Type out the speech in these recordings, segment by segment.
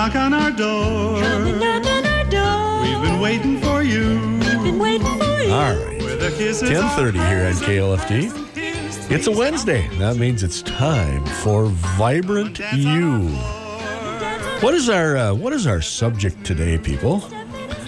knock on our door. Come and knock on our door. We've been waiting for you. Been waiting for you. All right. 10:30 here at KLFT. It's a Wednesday. That means it's time for Vibrant You. What is our subject today, people?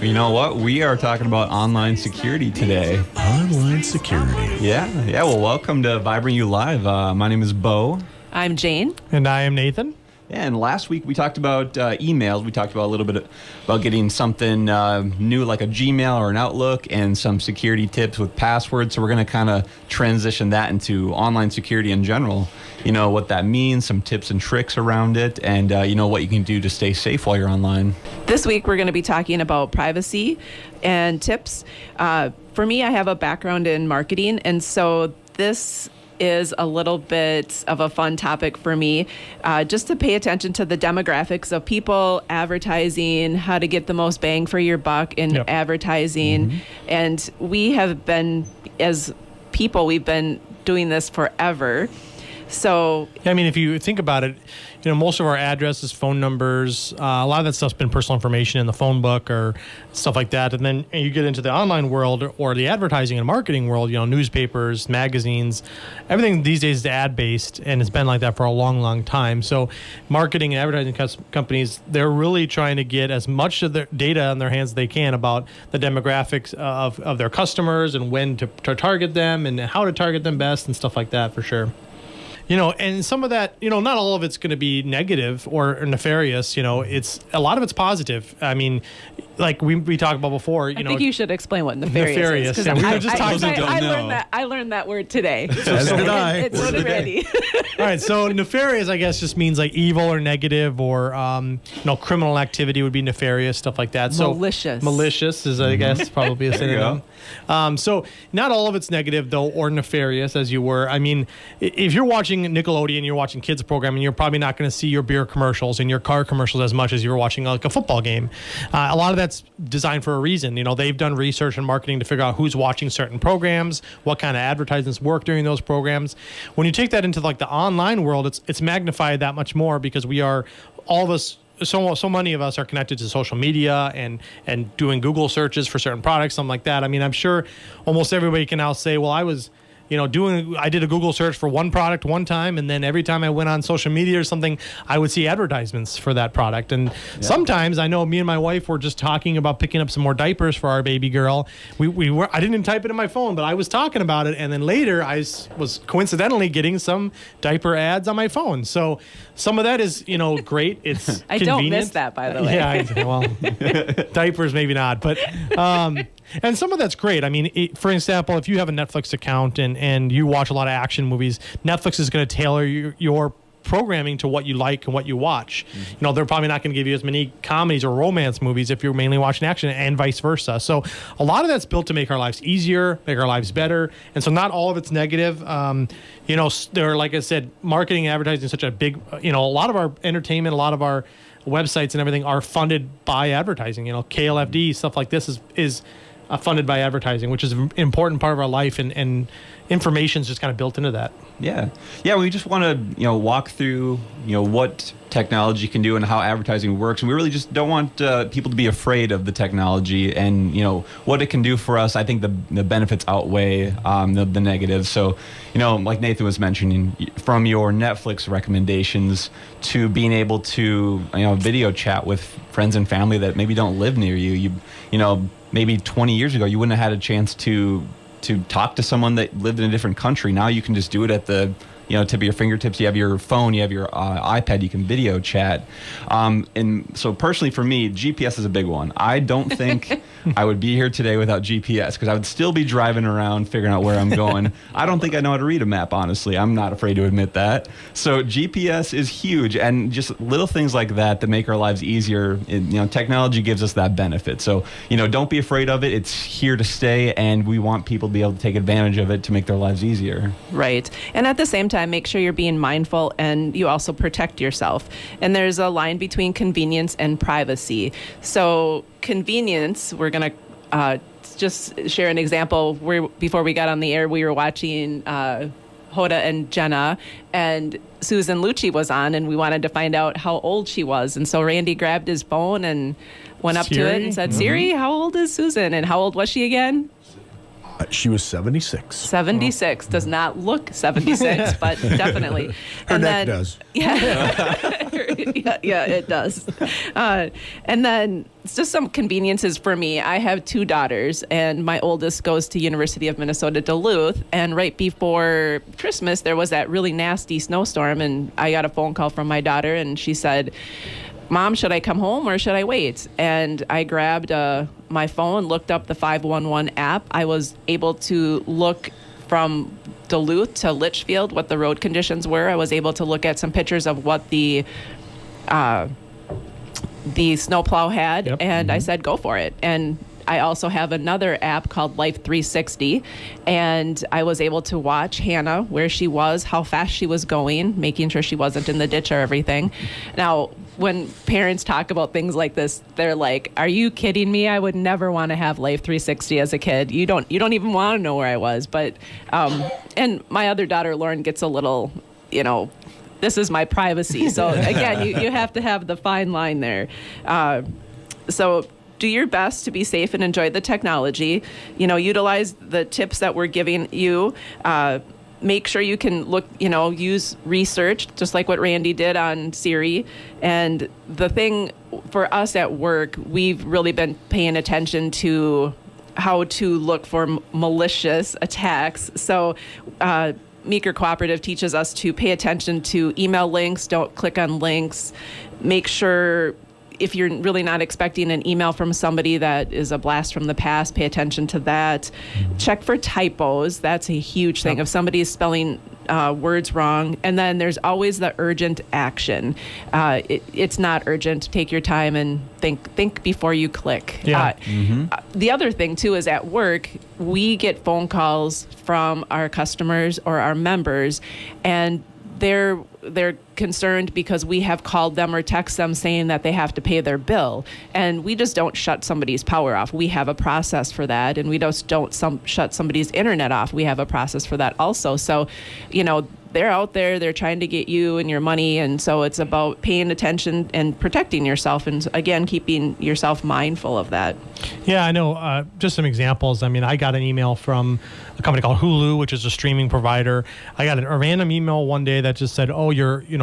You know what? We are talking about online security today. Online security. Yeah. Well, welcome to Vibrant You Live. My name is Bo. I'm Jane. And I am Nathan. And last week we talked about emails. We talked about a little bit about getting something new like a Gmail or an Outlook and some security tips with passwords. So we're going to kind of transition that into online security in general. You know, what that means, some tips and tricks around it, and you know, what you can do to stay safe while you're online. This week we're going to be talking about privacy and tips. For me, I have a background in marketing, and so this is a little bit of a fun topic for me, just to pay attention to the demographics of people, advertising, how to get the most bang for your buck in advertising. Mm-hmm. And we have been, as people, we've been doing this forever. So, I mean, if you think about it, you know, most of our addresses, phone numbers, a lot of that stuff's been personal information in the phone book or stuff like that. And then you get into the online world or the advertising and marketing world, you know, newspapers, magazines, everything these days is ad-based, and it's been like that for a long, long time. So marketing and advertising companies, they're really trying to get as much of their data in their hands as they can about the demographics of their customers and when to target them and how to target them best and stuff like that, for sure. You know, and some of that, you know, not all of it's going to be negative or nefarious. You know, a lot of it's positive. I mean, like we talked about before. I think you should explain what nefarious is. Yeah, we were just talking about. I learned that word today. As did I. It's so ready. All right, so nefarious, I guess, just means like evil or negative, or you know, criminal activity would be nefarious, stuff like that. So malicious is, I guess, probably a synonym. So not all of it's negative though, or nefarious, as you were. I mean, if you're watching Nickelodeon, you're watching kids programming, you're probably not going to see your beer commercials and your car commercials as much as you're watching like a football game. A lot of that's designed for a reason. You know, they've done research and marketing to figure out who's watching certain programs, what kind of advertisements work during those programs. When you take that into like the online world, it's magnified that much more, because we are, all of us, so many of us are connected to social media and doing Google searches for certain products, something like that. I mean, I'm sure almost everybody can now say, well, I did a Google search for one product one time, and then every time I went on social media or something, I would see advertisements for that product. And sometimes, I know me and my wife were just talking about picking up some more diapers for our baby girl. I didn't type it in my phone, but I was talking about it, and then later I was coincidentally getting some diaper ads on my phone. So some of that is, you know, great. It's I convenient. Don't miss that, by the way. Yeah, diapers maybe not, but and some of that's great. I mean, for example, if you have a Netflix account and you watch a lot of action movies, Netflix is going to tailor your programming to what you like and what you watch. Mm-hmm. You know, they're probably not going to give you as many comedies or romance movies if you're mainly watching action, and vice versa. So a lot of that's built to make our lives easier, make our lives better. And so not all of it's negative. You know, like I said, marketing and advertising is such a big, you know, a lot of our entertainment, a lot of our websites and everything are funded by advertising. You know, KLFD, stuff like this is funded by advertising, which is an important part of our life, and information is just kind of built into that. Yeah. We just want to, you know, walk through, you know, what technology can do and how advertising works, and we really just don't want people to be afraid of the technology and, you know, what it can do for us. I think the benefits outweigh the negatives. So, you know, like Nathan was mentioning, from your Netflix recommendations to being able to, you know, video chat with friends and family that maybe don't live near you. You know, maybe 20 years ago you wouldn't have had a chance to talk to someone that lived in a different country. Now you can just do it at the, you know, tip of your fingertips. You have your phone, you have your iPad, you can video chat. And so personally for me, GPS is a big one. I don't think I would be here today without GPS, because I would still be driving around figuring out where I'm going. I don't think I know how to read a map, honestly. I'm not afraid to admit that. So GPS is huge, and just little things like that make our lives easier. You know, technology gives us that benefit. So, you know, don't be afraid of it. It's here to stay, and we want people to be able to take advantage of it to make their lives easier. Right. And at the same time, make sure you're being mindful and you also protect yourself. And there's a line between convenience and privacy. So convenience, we're going to just share an example. Before we got on the air, we were watching Hoda and Jenna, and Susan Lucci was on, and we wanted to find out how old she was. And so Randy grabbed his phone and went up to it and said, Siri, how old is Susan? And how old was she again? She was 76. 76. Does not look 76, but definitely. Her neck does. Yeah. yeah, it does. And then it's just some conveniences for me. I have 2 daughters, and my oldest goes to University of Minnesota Duluth. And right before Christmas, there was that really nasty snowstorm, and I got a phone call from my daughter, and she said, Mom, should I come home or should I wait? And I grabbed my phone, looked up the 511 app. I was able to look from Duluth to Litchfield what the road conditions were. I was able to look at some pictures of what the snowplow had, and I said, go for it. And I also have another app called Life 360, and I was able to watch Hannah, where she was, how fast she was going, making sure she wasn't in the ditch or everything. Now, when parents talk about things like this, they're like, are you kidding me? I would never want to have Life 360 as a kid. You don't even want to know where I was. But, and my other daughter, Lauren, gets a little, this is my privacy. So again, you have to have the fine line there. So do your best to be safe and enjoy the technology. Utilize the tips that we're giving you. Make sure you can look, use research, just like what Randy did on Siri. And the thing for us at work, we've really been paying attention to how to look for malicious attacks. So Meeker Cooperative teaches us to pay attention to email links. Don't click on links. Make sure, if you're really not expecting an email from somebody that is a blast from the past, pay attention to that. Check for typos. That's a huge thing. If somebody is spelling words wrong. And then there's always the urgent action. It's not urgent. Take your time and think before you click. The other thing, too, is at work, we get phone calls from our customers or our members, and they're concerned because we have called them or text them saying that they have to pay their bill. And we just don't shut somebody's power off. We have a process for that. And we just don't shut somebody's internet off. We have a process for that also. So, they're out there, they're trying to get you and your money. And so it's about paying attention and protecting yourself. And again, keeping yourself mindful of that. Yeah, I know. Just some examples. I mean, I got an email from a company called Hulu, which is a streaming provider. I got a random email one day that just said, oh,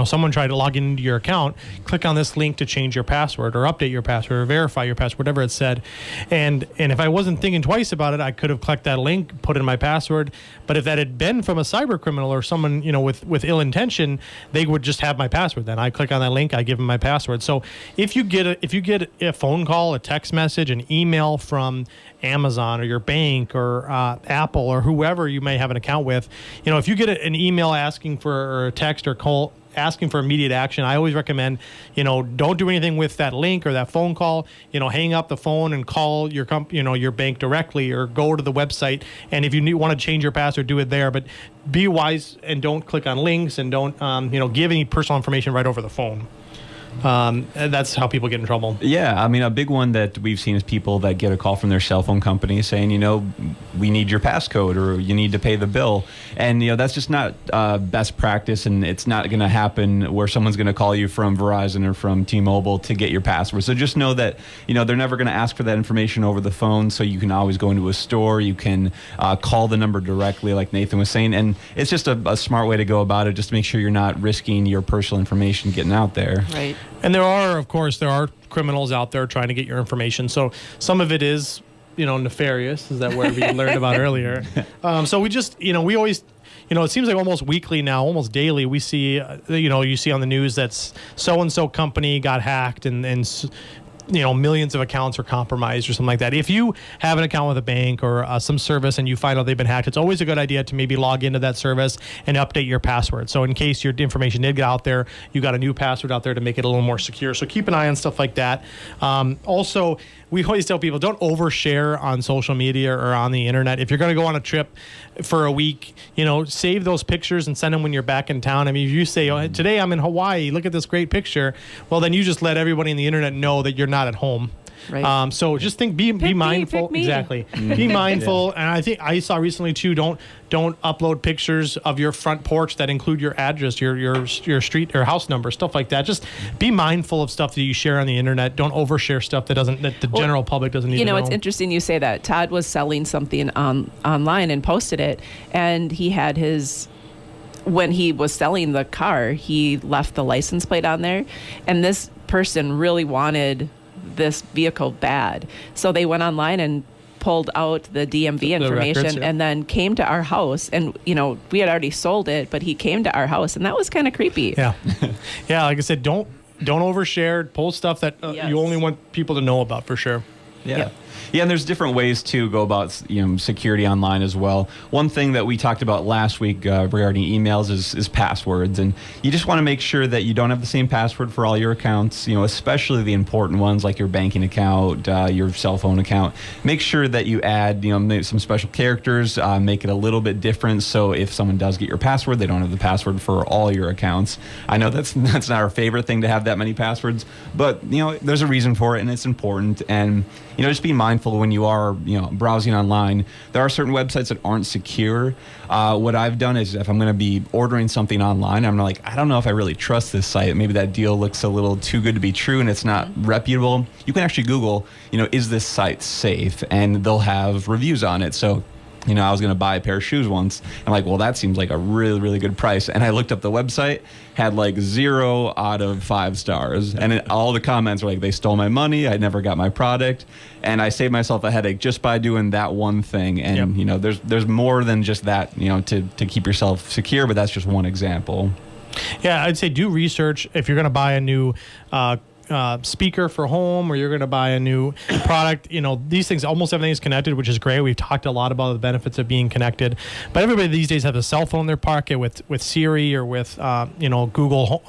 someone tried to log into your account. Click on this link to change your password or update your password or verify your password, whatever it said. And if I wasn't thinking twice about it, I could have clicked that link, put in my password. But if that had been from a cyber criminal or someone, with ill intention, they would just have my password. Then I click on that link, I give them my password. So if you get a phone call, a text message, an email from Amazon or your bank or Apple or whoever you may have an account with, if you get an email asking for, or a text or call asking for immediate action, I always recommend, don't do anything with that link or that phone call. Hang up the phone and call your your bank directly, or go to the website. And if you want to change your password, do it there. But be wise and don't click on links, and don't give any personal information right over the phone. That's how people get in trouble. Yeah, I mean, a big one that we've seen is people that get a call from their cell phone company saying, we need your passcode, or you need to pay the bill. And, that's just not best practice, and it's not going to happen where someone's going to call you from Verizon or from T-Mobile to get your password. So just know that, they're never going to ask for that information over the phone, so you can always go into a store. You can call the number directly, like Nathan was saying. And it's just a smart way to go about it, just to make sure you're not risking your personal information getting out there. Right. And there are criminals out there trying to get your information. So some of it is, nefarious. Is that word we learned about earlier? So we just, we always, it seems like almost weekly now, almost daily, we see, you see on the news that so-and-so company got hacked and millions of accounts are compromised or something like that. If you have an account with a bank or some service and you find out they've been hacked, it's always a good idea to maybe log into that service and update your password. So in case your information did get out there, you got a new password out there to make it a little more secure. So keep an eye on stuff like that. Also, we always tell people, don't overshare on social media or on the internet. If you're going to go on a trip for a week, save those pictures and send them when you're back in town. I mean, if you say, oh, today I'm in Hawaii, look at this great picture, well, then you just let everybody on the internet know that you're not at home. Right. So just be mindful. pick me. Exactly. Be mindful. And I think I saw recently too. Don't upload pictures of your front porch that include your address, your street or house number, stuff like that. Just be mindful of stuff that you share on the internet. Don't overshare stuff that the general public doesn't need to know. It's interesting you say that. Todd was selling something online and posted it, and he had when he was selling the car, he left the license plate on there, and this person really wanted this vehicle bad. So they went online and pulled out the DMV information records, and then came to our house. And, we had already sold it, but he came to our house, and that was kind of creepy. Yeah. Yeah, like I said, don't overshare. Post stuff that you only want people to know about for sure. Yeah. Yep. Yeah, and there's different ways to go about security online as well. One thing that we talked about last week regarding emails is passwords, and you just want to make sure that you don't have the same password for all your accounts. Especially the important ones like your banking account, your cell phone account. Make sure that you add maybe some special characters, make it a little bit different. So if someone does get your password, they don't have the password for all your accounts. I know that's not our favorite thing to have that many passwords, but there's a reason for it, and it's important. And just be mindful when you are, browsing online. There are certain websites that aren't secure. What I've done is if I'm going to be ordering something online, I'm like, I don't know if I really trust this site. Maybe that deal looks a little too good to be true and it's not reputable. You can actually Google, is this site safe? And they'll have reviews on it. So I was going to buy a pair of shoes once. I'm like, well, that seems like a really, really good price. And I looked up the website, had like 0 out of 5 stars. And all the comments were like, they stole my money. I never got my product. And I saved myself a headache just by doing that one thing. And, there's more than just that, to keep yourself secure. But that's just one example. Yeah, I'd say do research if you're going to buy a new speaker for home, or you're going to buy a new product. These things, almost everything is connected, which is great. We've talked a lot about the benefits of being connected, but everybody these days has a cell phone in their pocket with Siri or with Google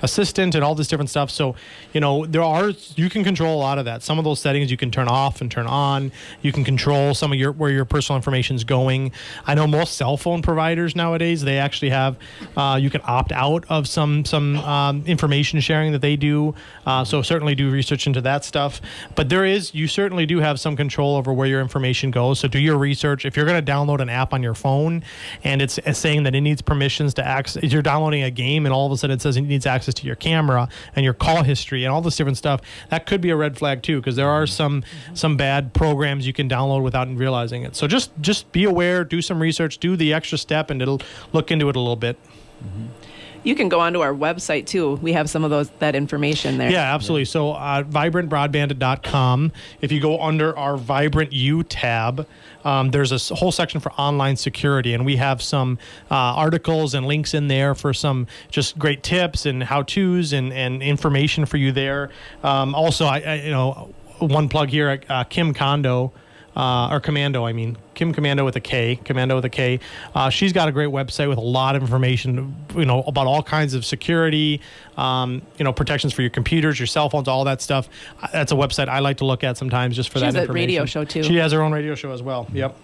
Assistant and all this different stuff. So you can control a lot of that. Some of those settings you can turn off and turn on. You can control some of where your personal information is going. I know most cell phone providers nowadays, they actually have you can opt out of some information sharing that they do. So certainly do research into that stuff. But you certainly do have some control over where your information goes. So do your research. If you're going to download an app on your phone and it's saying that it needs permissions to access, you're downloading a game and all of a sudden it says it needs access to your camera and your call history and all this different stuff, that could be a red flag too, because there are some bad programs you can download without realizing it. So just be aware, do some research, do the extra step, and it'll look into it a little bit. Mm-hmm. You can go onto our website too. We have some of that information there. Yeah, absolutely. So vibrantbroadband.com. If you go under our Vibrant U tab, there's a whole section for online security, and we have some articles and links in there for some just great tips and how-tos and information for you there. Also, one plug here, Kim Commando, Kim Commando with a K. She's got a great website with a lot of information, about all kinds of security, protections for your computers, your cell phones, all that stuff. That's a website I like to look at sometimes just for that information. She has a radio show too. She has her own radio show as well. Yep.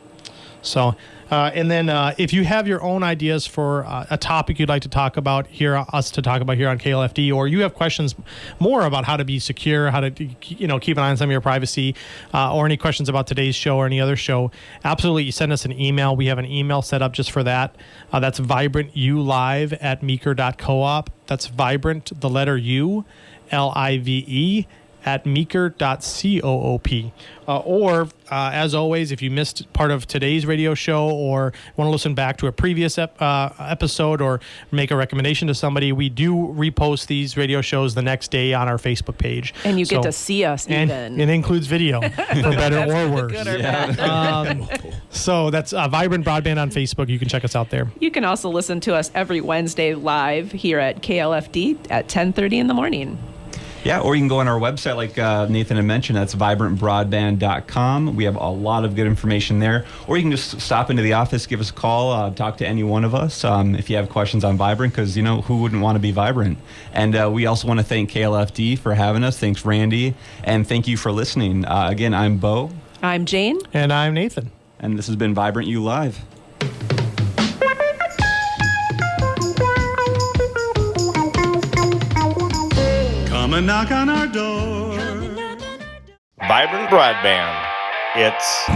So, and then if you have your own ideas for a topic you'd like to talk about here, us to talk about here on KLFD, or you have questions more about how to be secure, how to keep an eye on some of your privacy, or any questions about today's show or any other show, absolutely send us an email. We have an email set up just for that. That's vibrantulive@meeker.coop. That's vibrant, the letter U, LIVE @meeker.coop. Or, as always, if you missed part of today's radio show or want to listen back to a previous episode or make a recommendation to somebody, we do repost these radio shows the next day on our Facebook page. And you get to see us even. And it includes video, for better or worse. Good or bad. So that's Vibrant Broadband on Facebook. You can check us out there. You can also listen to us every Wednesday live here at KLFD at 10:30 in the morning. Yeah, or you can go on our website like Nathan had mentioned. That's vibrantbroadband.com. We have a lot of good information there. Or you can just stop into the office, give us a call, talk to any one of us if you have questions on Vibrant, because, who wouldn't want to be Vibrant? And we also want to thank KLFD for having us. Thanks, Randy. And thank you for listening. Again, I'm Bo. I'm Jane. And I'm Nathan. And this has been Vibrant U Live. Come and knock on our door. Vibrant Broadband. It's